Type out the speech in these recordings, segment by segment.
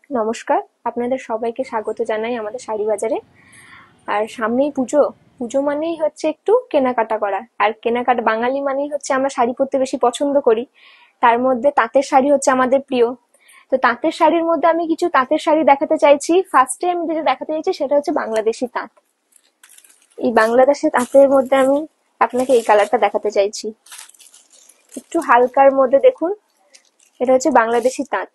নমস্কার, আপনাদের সবাইকে স্বাগত জানাই আমাদের শাড়ি বাজারে। আর সামনেই পুজো। পুজো মানেই হচ্ছে একটু কেনাকাটা করা, আর কেনাকাটা বাঙালি মানেই হচ্ছে আমরা শাড়ি পরতে বেশি পছন্দ করি। তার মধ্যে তাঁতের শাড়ি হচ্ছে আমাদের প্রিয়। তো তাঁতের শাড়ির মধ্যে আমি কিছু তাঁতের শাড়ি দেখাতে চাইছি। ফার্স্টে আমি যেটা দেখাতে চাইছি সেটা হচ্ছে বাংলাদেশি তাঁত। এই বাংলাদেশি তাঁতের মধ্যে আমি আপনাকে এই কালারটা দেখাতে চাইছি, একটু হালকার মধ্যে দেখুন। এটা হচ্ছে বাংলাদেশি তাঁত।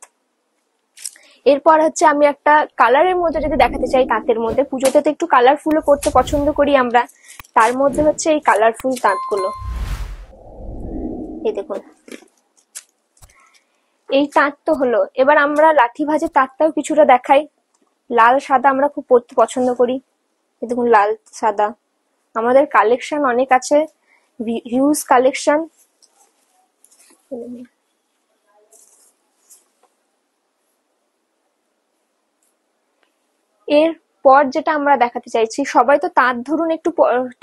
এরপর হচ্ছে আমি একটা কালারের মধ্যে যদি দেখাতে চাই তাঁতের মধ্যে, পুজোতে তো একটু কালারফুলও পড়তে পছন্দ করি আমরা। তার মধ্যে হচ্ছে এই কালারফুল তাঁতগুলো। এই দেখুন, এই তাঁত তো হলো। এবার আমরা লাঠি ভাজের তাঁতটাও কিছুটা দেখাই। লাল সাদা আমরা খুব পরতে পছন্দ করি। এই দেখুন, লাল সাদা আমাদের কালেকশন অনেক আছে, হিউজ কালেকশন। এরপর যেটা আমরা দেখাতে চাইছি, সবাই তো তাঁত ধরুন একটু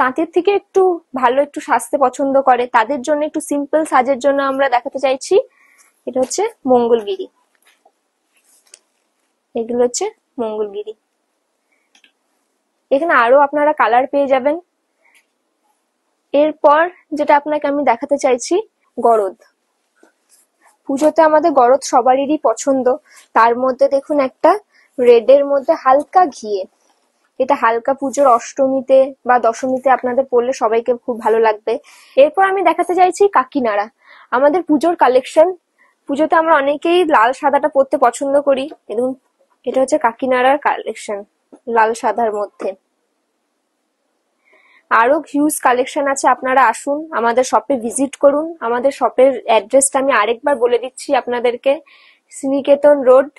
তাঁতের থেকে একটু ভালো একটু সাজতে পছন্দ করে, তাদের জন্য একটু সিম্পল সাজের জন্য আমরা দেখাতে চাইছি। এটা হচ্ছে মঙ্গলগিরি। এগুলো হচ্ছে মঙ্গলগিরি। এখানে আরো আপনারা কালার পেয়ে যাবেন। এরপর যেটা আপনাকে আমি দেখাতে চাইছি, গরদ। পুজোতে আমাদের গরদ সবারই পছন্দ। তার মধ্যে দেখুন একটা রেডের মধ্যে হালকা ঘিয়ে, এটা হালকা পুজোর অষ্টমীতে বা দশমীতে আপনাদের পরলে সবাইকে খুব ভালো লাগবে। এরপর আমি দেখাতে চাইছি কাকিনাড়া, আমাদের পুজোর কালেকশন। পুজোতে আমরা অনেকেই লাল সাদাটা পরতে পছন্দ করি। এবং এটা হচ্ছে কাকিনাড়ার কালেকশন, লাল সাদার মধ্যে। আরো হিউজ কালেকশন আছে, আপনারা আসুন আমাদের শপে ভিজিট করুন। আমাদের শপের অ্যাড্রেসটা আমি আরেকবার বলে দিচ্ছি আপনাদেরকে। Sriniketan road,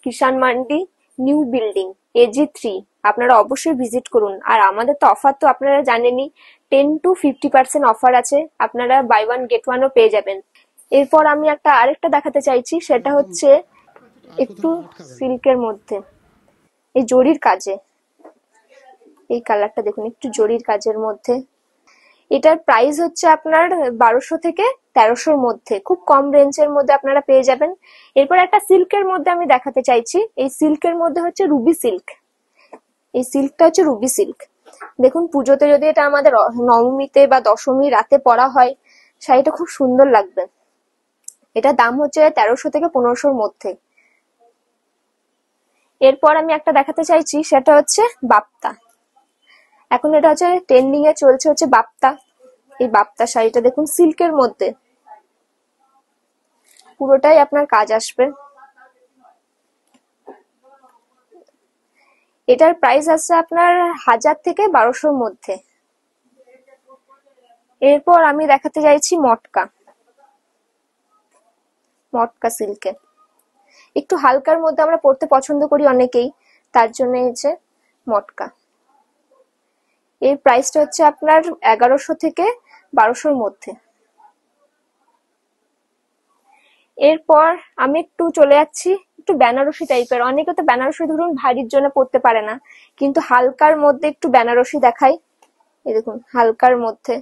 Kisan Mandi, new building, AG3। আপনারা অবশ্যই ভিজিট করুন। আর আমাদের তো অফার তো আপনারা জানেনই, 10 to 50% অফার আছে। আপনারা বাই ওয়ান গেট ওয়ানও পেয়ে যাবেন। এরপর আমি আরেকটা দেখাতে চাইছি, সেটা হচ্ছে একটু সিল্কের মধ্যে, এই জরির কাজে। এই কালারটা দেখুন, একটু জরির কাজের মধ্যে। এটার প্রাইস হচ্ছে আপনার 1200 থেকে 1300-র মধ্যে, খুব কম রেঞ্জের মধ্যে আপনারা পেয়ে যাবেন। এরপর একটা সিল্কের মধ্যে আমি দেখাতে চাইছি। এই সিল্কের মধ্যে হচ্ছে রুবি সিল্ক। এই সিল্কটা হচ্ছে রুবি সিল্ক। দেখুন, পুজোতে যদি এটা আমাদের নবমীতে বা দশমী রাতে পরা হয়, শাড়িটা খুব সুন্দর লাগবে। এটা দাম হচ্ছে 1300 থেকে 1500-র মধ্যে। এরপর আমি একটা দেখাতে চাইছি, সেটা হচ্ছে বাপ্তা। এখন এটা হচ্ছে ট্রেন্ডিং এ চলছে হচ্ছে বাপ্তা। এই বাপ্তা শাড়িটা দেখুন, সিল্কের মধ্যে, পুরোটাই আপনার কাজ আসবে। এটার প্রাইস আছে আপনার 1000 থেকে 1200-র মধ্যে। এরপর আমি দেখাতে চাইছি মটকা। মটকা সিল্কে একটু হালকার মধ্যে আমরা পরতে পছন্দ করি অনেকেই, তার জন্য হচ্ছে মটকা। এর প্রাইসটা হচ্ছে আপনার 1100 থেকে 1200-র মধ্যে। এরপর আমি একটু চলে যাচ্ছি একটু বেনারসি টাইপের। অনেকে তো বেনারসি ধরুন ভারীর জন্য পরতে পারে না, কিন্তু হালকার মধ্যে একটু বেনারসি দেখাই। এই দেখুন, হালকার মধ্যে।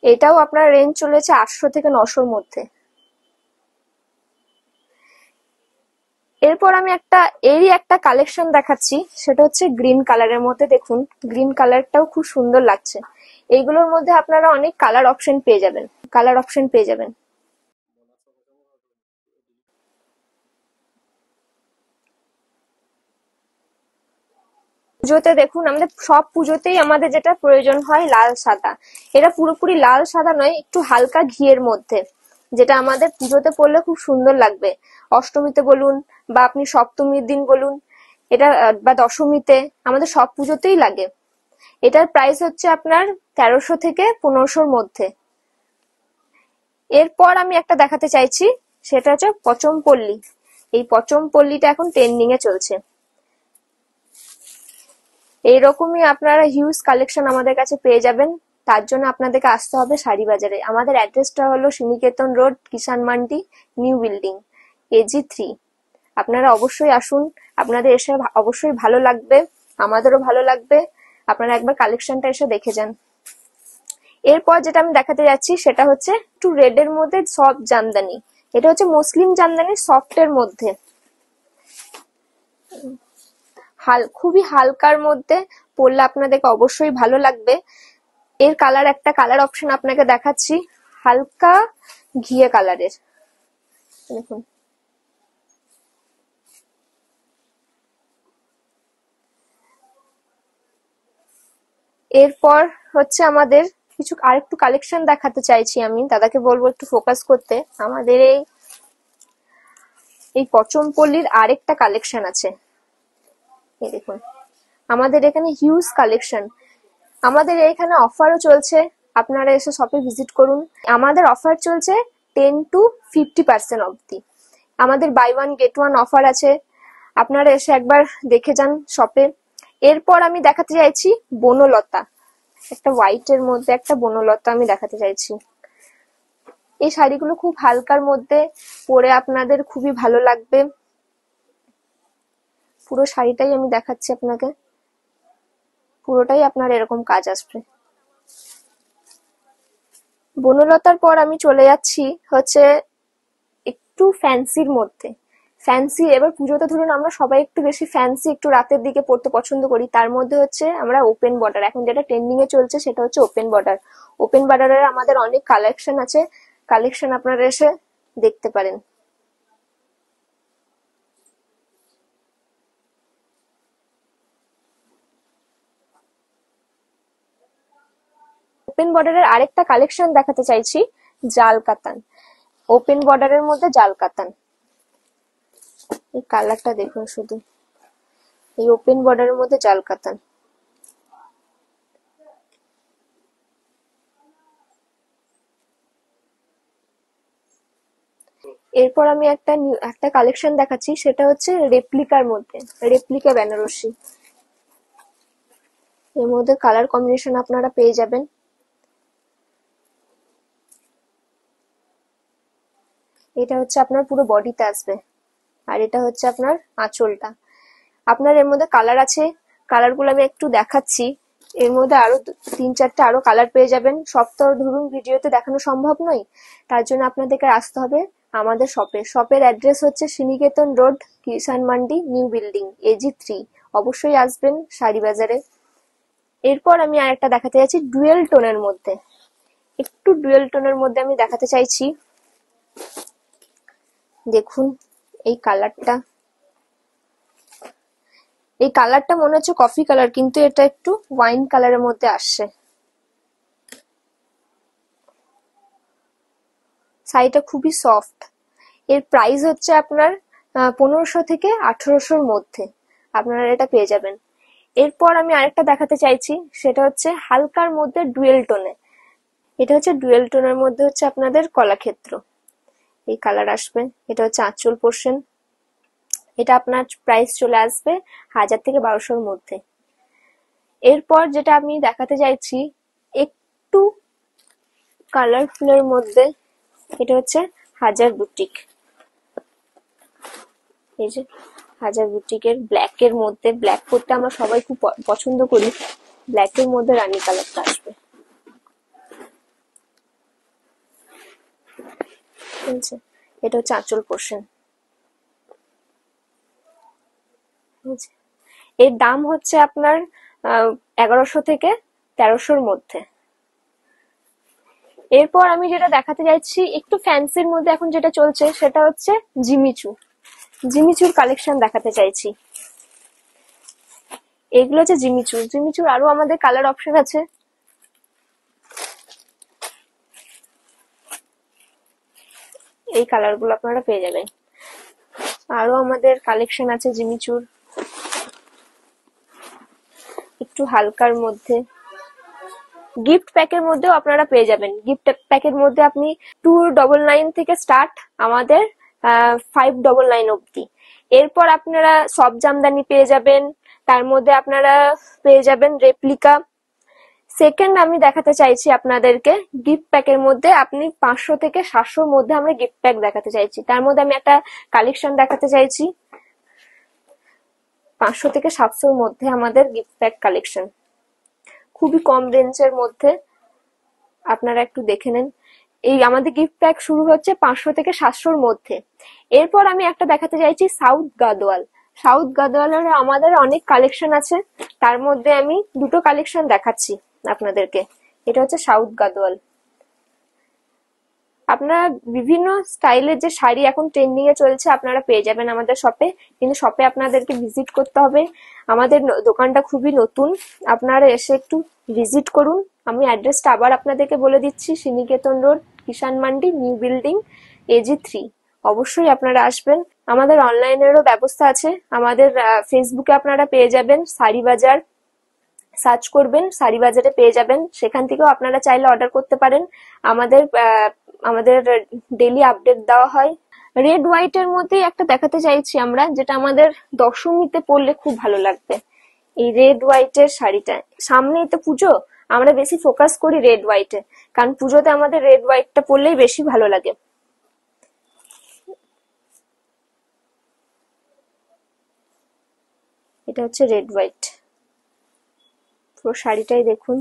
এটাও আপনার রেঞ্জ চলেছে 800 থেকে 900-র মধ্যে। এরপর আমি এরই একটা কালেকশন দেখাচ্ছি, সেটা হচ্ছে গ্রিন কালারের মধ্যে। দেখুন, গ্রিন কালারটাও খুব সুন্দর লাগছে। এইগুলোর মধ্যে আপনারা অনেক কালার অপশন পেয়ে যাবেন। পুজোতে দেখুন, আমাদের সব পুজোতেই আমাদের যেটা প্রয়োজন হয় লাল সাদা। এটা পুরোপুরি লাল সাদা নয়, একটু হালকা ঘিয়ের মধ্যে, যেটা আমাদের পুজোতে পরলে খুব সুন্দর লাগবে। অষ্টমীতে বলুন বা আপনি সপ্তমীর দিন বলুন, এটা বা দশমীতে, আমাদের সব পুজোতেই লাগে। এটার প্রাইস হচ্ছে আপনার 1300 থেকে 1500-র মধ্যে। এরপর আমি একটা দেখাতে চাইছি, সেটা হচ্ছে পচমপল্লী। এই পচমপল্লীটা এখন ট্রেন্ডিং এ চলছে। এইরকমই আপনারা হিউজ কালেকশন আমাদের কাছে পেয়ে যাবেন। তার জন্য আপনাদেরকে আসতে হবে শাড়ি বাজারে। আমাদের অ্যাড্রেসটা হলো Sriniketan road, Kisan Mandi, new building, AG3। আপনারা অবশ্যই আসুন, আপনাদের এসে অবশ্যই ভালো লাগবে, আমাদেরও ভালো লাগবে। আপনারা একবার কালেকশনটা এসে দেখে যান। এরপর যেটা আমি দেখাতে যাচ্ছি, সেটা হচ্ছে একটু রেডের মধ্যে সব জামদানি। এটা হচ্ছে মসলিন জামদানি সফটের মধ্যে, খুবই হালকার মধ্যে, পরলে আপনাদেরকে অবশ্যই ভালো লাগবে। এর একটা কালার অপশন আপনাকে দেখাচ্ছি, হালকা ঘিয়ে কালারের, দেখুন। এরপর হচ্ছে আমাদের কিছু আরেকটু কালেকশন দেখাতে চাইছি, আমি দাদাকে বলবো একটু ফোকাস করতে। আমাদের এই পচমপল্লির আরেকটা কালেকশন আছে, এই দেখুন। আমাদের এখানে হিউজ কালেকশন, আমাদের এখানে অফারও চলছে, আপনারা এসে শপে ভিজিট করুন। আমাদের অফার চলছে 10 to 50% অবধি। আমাদের buy one get one offer আছে, আপনারা এসে একবার দেখে যান শপে। এরপর আমি দেখাতে চাইছি বনলতা, একটা হোয়াইটের মধ্যে একটা বনলতা আমি দেখাতে চাইছি। এই শাড়িগুলো খুব হালকার মধ্যে, পরে আপনাদের খুবই ভালো লাগবে। পুরো শাড়িটাই আমি দেখাচ্ছি আপনাকে, পুরোটাই আপনার এরকম কাজ আসবে। বনলতার পর আমি চলে যাচ্ছি হচ্ছে একটু ফ্যান্সির মধ্যে। ফ্যান্সি এবার পুজোতে ধরুন আমরা সবাই একটু বেশি ফ্যান্সি একটু রাতের দিকে পড়তে পছন্দ করি, তার মধ্যে হচ্ছে আমরা ওপেন বর্ডার, এখন যেটা ট্রেন্ডিং এ চলছে সেটা হচ্ছে ওপেন বর্ডার। ওপেন বর্ডারের আমাদের অনেক কালেকশন আছে, কালেকশন আপনারা এসে দেখতে পারেন। ওপেন বর্ডারের আরেকটা কালেকশন দেখাতে চাইছি, জাল কাতান। ওপেন বর্ডারের মধ্যে জাল কাতান, এই কালারটা দেখুন শুধু, এই ওপেন বর্ডারের মধ্যে জাল কাতান। এরপর আমি একটা কালেকশন দেখাচ্ছি, সেটা হচ্ছে রেপ্লিকার মধ্যে, রেপ্লিকা বেনারসি। এর মধ্যে কালার কম্বিনেশন আপনারা পেয়ে যাবেন। এটা হচ্ছে আপনার পুরো বডিতে আসবে, আর এটা হচ্ছে আপনার আঁচলটা। আপনার এর মধ্যে কালার আছে, কালারগুলো আমি একটু দেখাচ্ছি। এর মধ্যে আরো 3-4টা আরো কালার পেয়ে যাবেন। সব তো ধরুন ভিডিওতে দেখানো সম্ভব নয়, তার জন্য আপনাদেরকে আসতে হবে আমাদের শপে। শপের অ্যাড্রেস হচ্ছে Sriniketan road, Kisan Mandi, new building, AG3। অবশ্যই আসবেন শাড়ি বাজারে। এরপর আমি আরেকটা দেখাতে চাইছি ডুয়েল টোনের মধ্যে, একটু ডুয়েল টোনের মধ্যে আমি দেখাতে চাইছি। দেখুন এই কালারটা, এই কালারটা মনে হচ্ছে কফি কালার, কিন্তু এটা একটু ওয়াইন কালারের মধ্যে আসছে। শাড়িটা খুবই সফট। এর প্রাইস হচ্ছে আপনার 1500 থেকে 1800-র মধ্যে আপনারা এটা পেয়ে যাবেন। এরপর আমি আরেকটা দেখাতে চাইছি, সেটা হচ্ছে হালকার মধ্যে ডুয়েল টোনে। এটা হচ্ছে ডুয়েল টোনের মধ্যে হচ্ছে আপনাদের কলাক্ষেত্র, এই কালার আসবে। এটা হচ্ছে আঁচল পোর্শন, এটা আপনার প্রাইস চলে আসবে 1000 থেকে 1200-র মধ্যে। এরপর যেটা আমি দেখাতে চাইছি একটু কালারফুলের মধ্যে, এটা হচ্ছে হাজার বুটিক। এই যে হাজার বুটিকের ব্ল্যাকের মধ্যে, ব্ল্যাক পরতে আমরা সবাই খুব পছন্দ করি, ব্ল্যাকের মধ্যে রানী কালারটা আসবে। ঠিক আছে, এটা হচ্ছে আঁচল পোর্শন। এর দাম হচ্ছে আপনার 1100 থেকে 1300-র মধ্যে। এরপর আমি যেটা দেখাতে যাচ্ছি একটু ফ্যান্সির মধ্যে, এখন যেটা চলছে সেটা হচ্ছে জিমিচু। জিমিচুর কালেকশন দেখাতে চাইছি। এগুলো হচ্ছে জিমিচু। জিমিচুর আরো আমাদের কালার অপশন আছে, এই কালার গুলো আপনারা পেয়ে যাবেন। আরো আমাদের কালেকশন আছে জিমিচুর, একটু হালকার মধ্যে। গিফট প্যাকের মধ্যেও আপনারা পেয়ে যাবেন। গিফট প্যাকের মধ্যে আপনি 299 থেকে স্টার্ট, আমাদের 599 অব্দি। এরপর আপনারা সব জামদানি পেয়ে যাবেন, তার মধ্যে আপনারা পেয়ে যাবেন রেপ্লিকা। সেকেন্ড আমি দেখাতে চাইছি আপনাদেরকে গিফট প্যাকের মধ্যে, আপনি 500 থেকে 700-র মধ্যে আমরা গিফট প্যাক দেখাতে চাইছি। তার মধ্যে আমি একটা কালেকশন দেখাতে চাইছি 500 থেকে 700-র মধ্যে আমাদের গিফট প্যাক কালেকশন, খুবই কম রেঞ্জের মধ্যে, আপনারা একটু দেখে নেন। এই আমাদের গিফট প্যাক শুরু হচ্ছে 500 থেকে 700-র মধ্যে। এরপর আমি একটা দেখাতে চাইছি সাউথ গাদোয়াল। সাউথ গাদোয়ালের আমাদের অনেক কালেকশন আছে, তার মধ্যে আমি দুটো কালেকশন দেখাচ্ছি আপনাদেরকে। এটা হচ্ছে সাউথ গাদোয়াল। আপনারা বিভিন্ন স্টাইলের যে শাড়ি এখন ট্রেন্ডিং এ চলছে আপনারা পেয়ে যাবেন আমাদের শপে, কিন্তু শপে আপনাদেরকে ভিজিট করতে হবে। আমাদের দোকানটা খুবই নতুন, আপনারা এসে একটু ভিজিট করুন। আমি অ্যাড্রেসটা আবার আপনাদেরকে বলে দিচ্ছি, Sriniketan road, Kisan Mandi, new building, AG3। অবশ্যই আপনারা আসবেন। আমাদের অনলাইনেরও ব্যবস্থা আছে। আমাদের ফেসবুকে আপনারা পেয়ে যাবেন শাড়ি বাজার, সার্চ করবেন, শাড়ি বাজারে পেয়ে যাবেন। সেখান থেকেও আপনারা চাইলে অর্ডার করতে পারেন। আমাদের আমাদের ডেইলি আপডেট দেওয়া হয়। রেড হোয়াইট এর মধ্যে একটা দেখাতে চাইছি আমরা, যেটা আমাদের দশমীতে পরলে খুব ভালো লাগবে। এই রেড হোয়াইট এর শাড়িটা, সামনেই তো পুজো, আমরা বেশি ফোকাস করি রেড হোয়াইটে, কারণ পুজোতে আমাদের রেড হোয়াইটটা পরলেই বেশি ভালো লাগে। এটা হচ্ছে রেড হোয়াইট, পুরো শাড়িটাই দেখুন।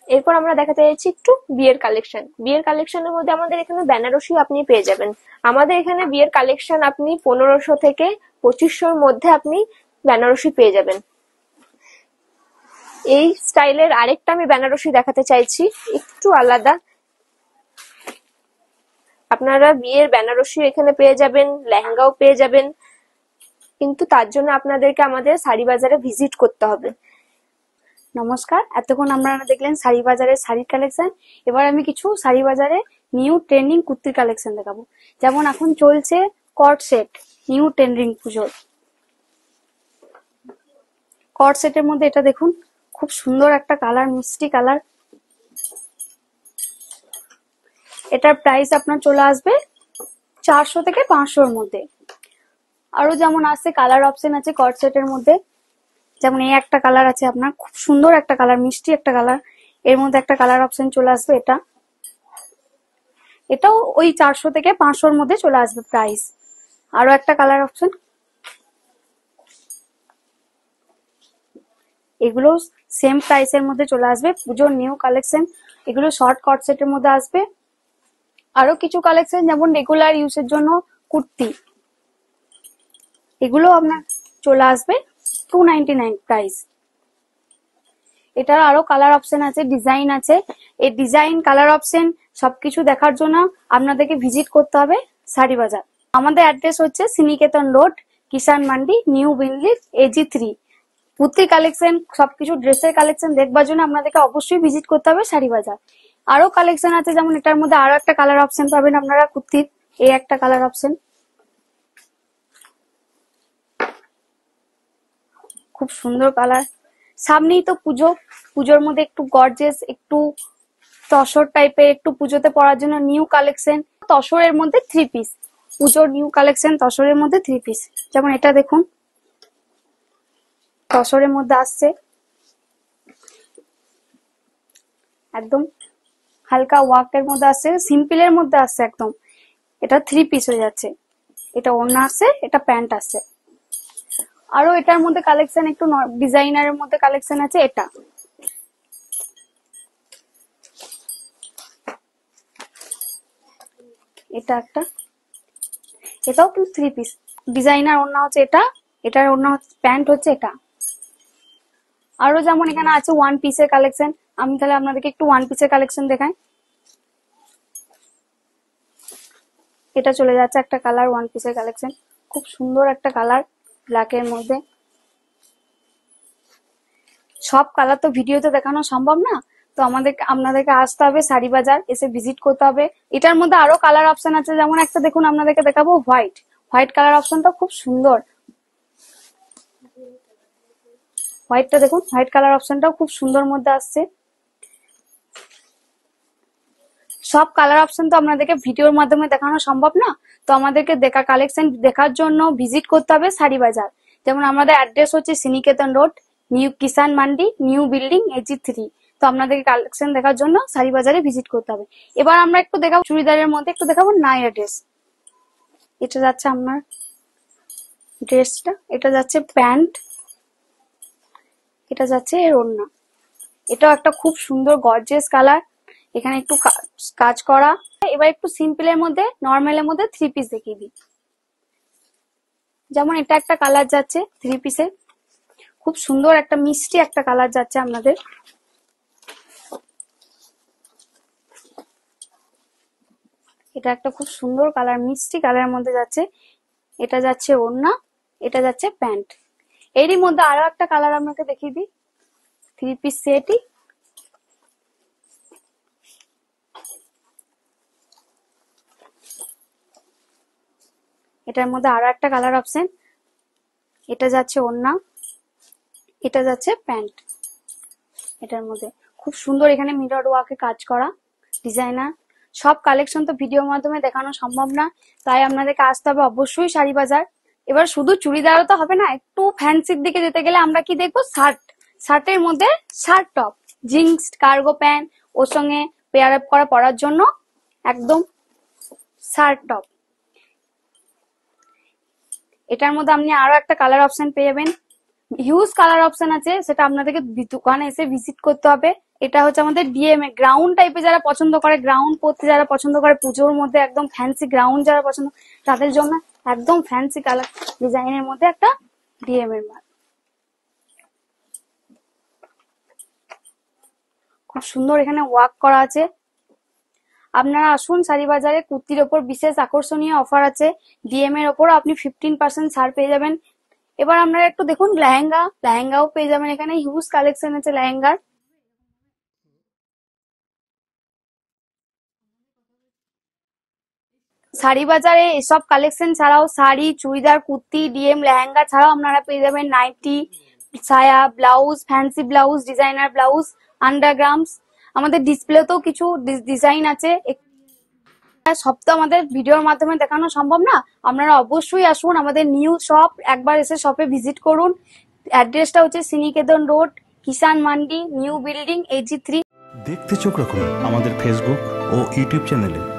এরপর আমরা দেখাতে যাচ্ছি একটু বিয়ের কালেকশন। বিয়ের কালেকশনের মধ্যে আমাদের এখানে বেনারসি আপনি পেয়ে যাবেন। আমাদের এখানে বিয়ের কালেকশন আপনি 1500 থেকে 2500-র মধ্যে আপনি বেনারসি পেয়ে যাবেন। এই স্টাইলের আরেকটা আমি বেনারসি দেখাতে চাইছি, একটু আলাদা। আপনারা বিয়ের বেনারসি এখানে পেয়ে যাবেন, লেহেঙ্গাও পেয়ে যাবেন, কিন্তু তার জন্য আপনাদেরকে আমাদের শাড়ি বাজারে ভিজিট করতে হবে। নমস্কার, এতক্ষণ আপনারা দেখলেন শাড়ি বাজারের শাড়ির কালেকশন। এবার আমি কিছু শাড়ি বাজারে নিউ ট্রেন্ডিং কুর্তির কালেকশন দেখাবো। যেমন এখন চলছে কট সেট, নিউ ট্রেন্ডিং পুজোর কট সেটের মধ্যে এটা দেখুন, খুব সুন্দর একটা কালার, মিষ্টি কালার। এটার প্রাইস আপনার চলে আসবে 400 থেকে 500-র মধ্যে। আরো যেমন আছে কালার অপশন আছে কট সেটের মধ্যে, যেমন এই একটা কালার আছে আপনার, খুব সুন্দর একটা কালার, মিষ্টি একটা কালার। এর মধ্যে একটা কালার অপশন চলে আসবে, এটাও ওই 400 থেকে 500-র মধ্যে চলে আসবে প্রাইস। আরো একটা কালার অপশন, এগুলো সেম প্রাইসের মধ্যে চলে আসবে, পুজোর নিউ কালেকশন। এগুলো শর্ট কট সেটের মধ্যে আসবে। আরো কিছু কালেকশন যেমন রেগুলার ইউজের জন্য কুর্তি, এগুলো আপনার চলে আসবে 299 প্রাইস। এটার আরো কালার অপশন আছে, ডিজাইন আছে। এই ডিজাইন, কালার অপশন সবকিছু দেখার জন্য আপনাদেরকে ভিজিট করতে হবে শাড়ি বাজার। আমাদের অ্যাড্রেস হচ্ছে Sriniketan road, Kisan Mandi, new building, AG3। Kurti collection, সবকিছু ড্রেসের কালেকশন দেখবার জন্য আপনাদেরকে অবশ্যই ভিজিট করতে হবে শাড়ি বাজার। আরো কালেকশন আছে, যেমন এটার মধ্যে আরো একটা কালার অপশন পাবেন আপনারা কুর্তির, এই একটা কালার অপশন, খুব সুন্দর কালার। সামনেই তো পুজো, পুজোর মধ্যে একটু গর্জেস, একটু তসর টাইপের, একটু পুজোতে পরার জন্য নিউ কালেকশন। তসরের মধ্যে 3 পিস, পুজোর নিউ কালেকশন তসরের মধ্যে 3 পিস। যেমন এটা দেখুন, তসরের মধ্যে আসছে, একদম হালকা ওয়ার্কের মধ্যে আসছে, সিম্পলের মধ্যে আসছে একদম। এটা 3 পিস হয়ে যাচ্ছে, এটা ওড়না আসছে, এটা প্যান্ট আসছে। আরো এটার মধ্যে কালেকশন একটু ডিজাইনারের মধ্যে কালেকশন আছে। এটা একটা, এটাও কিন্তু 3 পিস। ডিজাইনার ওড়না হচ্ছে এটা, এটার ওড়না হচ্ছে, প্যান্ট হচ্ছে এটা। আরো যেমন এখানে আছে 1 পিসের কালেকশন, আমি তাহলে আপনাদেরকে একটু 1 পিসের কালেকশন দেখাই। এটা চলে যাচ্ছে একটা কালার, 1 পিসের কালেকশন, খুব সুন্দর একটা কালার, ব্ল্যাকের মধ্যে। সব কালার তো ভিডিওতে দেখানো সম্ভব না, তো আপনাদেরকে আসতে হবে শাড়ি বাজার, এসে ভিজিট করতে হবে। এটার মধ্যে আরো কালার অপশন আছে, যেমন একটা দেখুন, আপনাদেরকে দেখাবো হোয়াইট। হোয়াইট কালার অপশনটা খুব সুন্দর, হোয়াইটটা দেখুন, হোয়াইট কালার অপশনটাও খুব সুন্দর মধ্যে আসছে। সব কালার অপশন তো আপনাদেরকে ভিডিওর মাধ্যমে দেখানো সম্ভব না, তো আমাদেরকে কালেকশন দেখার জন্য ভিজিট করতে হবে শাড়ি বাজার। যেমন আমাদের অ্যাড্রেস হচ্ছে শ্রীনিকেতন রোড, নিউ কিষান মান্ডি, নিউ বিল্ডিং, AG3। তো আপনাদেরকে কালেকশন দেখার জন্য শাড়ি বাজারে ভিজিট করতে হবে। এবার আমরা একটু দেখাবো চুড়িদারের মধ্যে, একটু দেখাবো নাইরা ড্রেস। এটা যাচ্ছে আপনার ড্রেসটা, এটা যাচ্ছে প্যান্ট, এটা যাচ্ছে এর ওড়না। এটাও একটা খুব সুন্দর গর্জিয়াস কালার। এখানে একটু কাজ করা। এবার একটু সিম্পলের মধ্যে, নর্মালের মধ্যে 3 পিস দেখিয়ে দিই। যেমন এটা একটা কালার যাচ্ছে 3 পিসে, খুব সুন্দর একটা মিষ্টি একটা কালার যাচ্ছে আপনাদের। এটা একটা খুব সুন্দর কালার, মিষ্টি কালারের মধ্যে যাচ্ছে। এটা যাচ্ছে ওড়না, এটা যাচ্ছে প্যান্ট। এরই মধ্যে আরো একটা কালার আপনাকে দেখিয়ে দিই, 3 পিস সেটই। এটার মধ্যে আরো একটা কালার অপশন, এটা যাচ্ছে ওড়না, এটা যাচ্ছে প্যান্ট। এটার মধ্যে খুব সুন্দর এখানে মিরর ওয়ার্কে কাজ করা ডিজাইনার। সব কালেকশন তো ভিডিওর মাধ্যমে দেখানো সম্ভব না, তাই আপনাদেরকে আসতে হবে অবশ্যই শাড়ি বাজার। এবার শুধু চুড়িদারও তো হবে না, একটু ফ্যান্সির দিকে যেতে গেলে আমরা কি দেখবো, শার্ট। শার্টের মধ্যে shirt top, jeans, cargo pant, ওর সঙ্গে পেয়ার আপ করা পরার জন্য একদম শার্ট টপ। এটার মধ্যে আপনি আরো একটা কালার অপশন পেয়ে যাবেন, হিউজ কালার অপশন আছে, সেটা আপনাদেরকে দোকানে এসে ভিজিট করতে হবে। এটা হচ্ছে আমাদের ডিএমএ গ্রাউন্ড টাইপে যারা পছন্দ করে, গ্রাউন্ড পরতে যারা পছন্দ করে, পুজোর মধ্যে একদম ফ্যান্সি গ্রাউন্ড যারা পছন্দ, তাদের জন্য একদম ফ্যান্সি কালার ডিজাইনের মধ্যে একটা ডিএমএ মাল। খুব সুন্দর এখানে ওয়ার্ক করা আছে। আপনারা আসুন শাড়ি বাজারে, কুর্তির ওপর বিশেষ আকর্ষণীয় অফার আছে, ডিএম এর ওপর আপনি 15% ছাড় পেয়ে যাবেন। এবার আপনারা একটু দেখুন লেহেঙ্গা, লেহেঙ্গাও পেয়ে যাবেন, এখানে হিউজ কালেকশন আছে লেহেঙ্গার। শাড়ি বাজারে এসব কালেকশন ছাড়াও শাড়ি, চুড়িদার, কুর্তি, ডিএম, লেহেঙ্গা ছাড়াও আপনারা পেয়ে যাবেন নাইটি, সায়া, blouse, fancy blouse, designer blouse, undergarments. আমাদের ডিসপ্লেতেও কিছু ডিজাইন আছে, সব তো আমাদের ভিডিওর মাধ্যমে দেখানো সম্ভব না। আপনারা অবশ্যই আসুন আমাদের নিউ শপ, একবার এসে শপে ভিজিট করুন। অ্যাড্রেসটা হচ্ছে Sriniketan road, Kisan Mandi, new building, AG3। দেখতে চোখ রাখুন আমাদের ফেসবুক ও ইউটিউব চ্যানেলে।